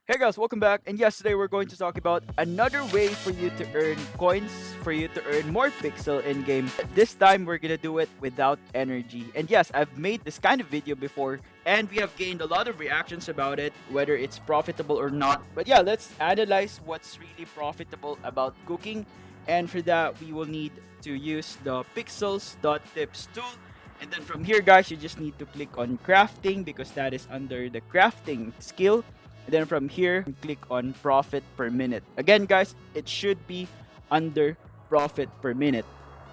Hey guys, welcome back. And yes, today we're going to talk about another way for you to earn coins, for you to earn more pixel in game. This time we're gonna do it without energy. And yes, I've made this kind of video before, and we have gained a lot of reactions about it, whether it's profitable or not. But yeah, let's analyze what's really profitable about cooking. And for that, we will need to use the pixels.tips tool. And then from here, guys, you just need to click on crafting because that is under the crafting skill. And then from here, click on profit per minute. Again, guys, it should be under profit per minute.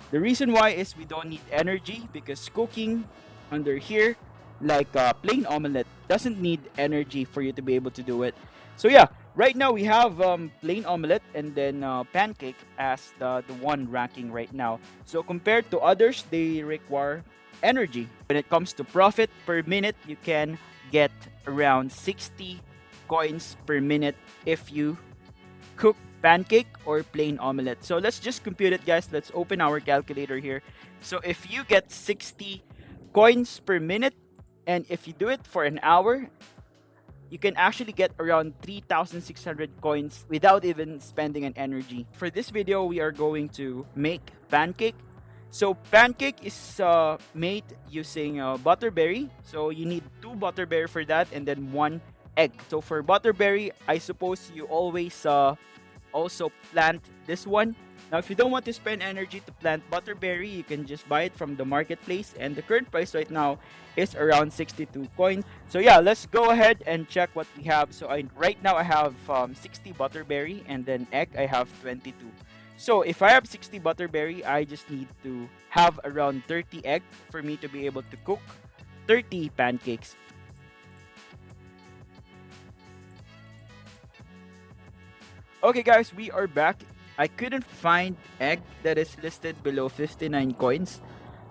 The reason why is we don't need energy because cooking under here, like plain omelette, doesn't need energy for you to be able to do it. So yeah, right now we have plain omelette and then pancake as the one ranking right now. So compared to others, they require energy. When it comes to profit per minute, you can get around 60 coins per minute if you cook pancake or plain omelette. So let's just compute it, guys. Let's open our calculator here. So if you get 60 coins per minute, and if you do it for an hour, you can actually get around 3,600 coins without even spending an energy. For this video, we are going to make pancake. So pancake is made using butterberry. So you need 2 butterberry for that and then 1 egg. So for butterberry, I suppose you always also plant this one. Now, if you don't want to spend energy to plant butterberry, you can just buy it from the marketplace. And the current price right now is around 62 coins. So yeah, let's go ahead and check what we have. So right now I have 60 butterberry and then egg I have 22. So if I have 60 butterberry, I just need to have around 30 egg for me to be able to cook 30 pancakes. Okay guys, we are back. I couldn't find egg that is listed below 59 coins,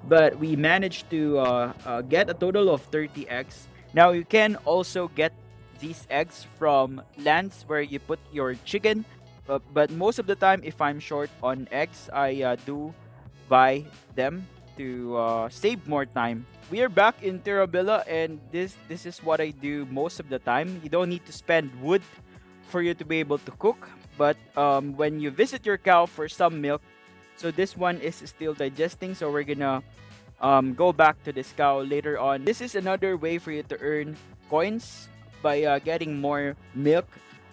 but we managed to get a total of 30 eggs. Now you can also get these eggs from lands where you put your chicken, but most of the time if I'm short on eggs, I do buy them to save more time. We are back in Terabilla, and this is what I do most of the time. You don't need to spend wood for you to be able to cook, but when you visit your cow for some milk, so this one is still digesting, so we're gonna go back to this cow later on. This is another way for you to earn coins by getting more milk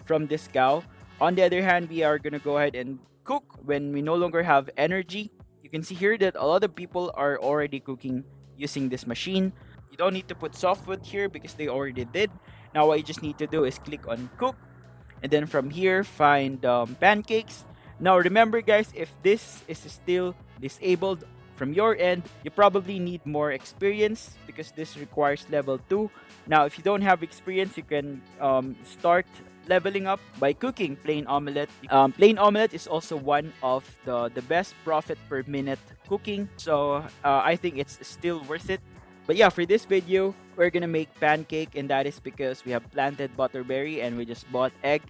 from this cow. On the other hand, we are gonna go ahead and cook when we no longer have energy. You can see here that a lot of people are already cooking using this machine. You don't need to put softwood here because they already did. Now what you just need to do is click on cook, and then from here find pancakes. Now remember guys, if this is still disabled from your end, you probably need more experience because this requires level 2. Now if you don't have experience, you can start leveling up by cooking plain omelette. Plain omelette is also one of the best profit per minute cooking, so I think it's still worth it. But yeah, for this video, we're gonna make pancake, and that is because we have planted butterberry and we just bought egg,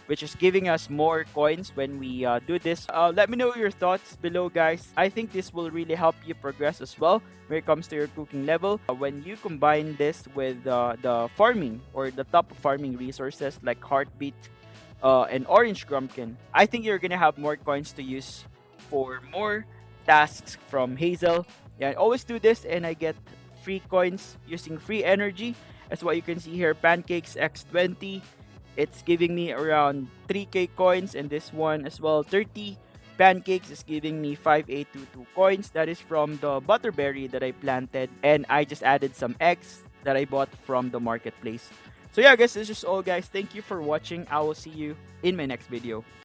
which is giving us more coins when we do this. Let me know your thoughts below, guys. I think this will really help you progress as well when it comes to your cooking level. When you combine this with the farming or the top farming resources like heartbeat and orange grumpkin, I think you're gonna have more coins to use for more tasks from Hazel. Yeah, I always do this and I get free coins using free energy. As what you can see here, pancakes x20, it's giving me around 3k coins, and this one as well, 30 pancakes is giving me 5822 coins. That is from the butterberry that I planted, and I just added some eggs that I bought from the marketplace. So yeah guys, this is all guys. Thank you for watching. I will see you in my next video.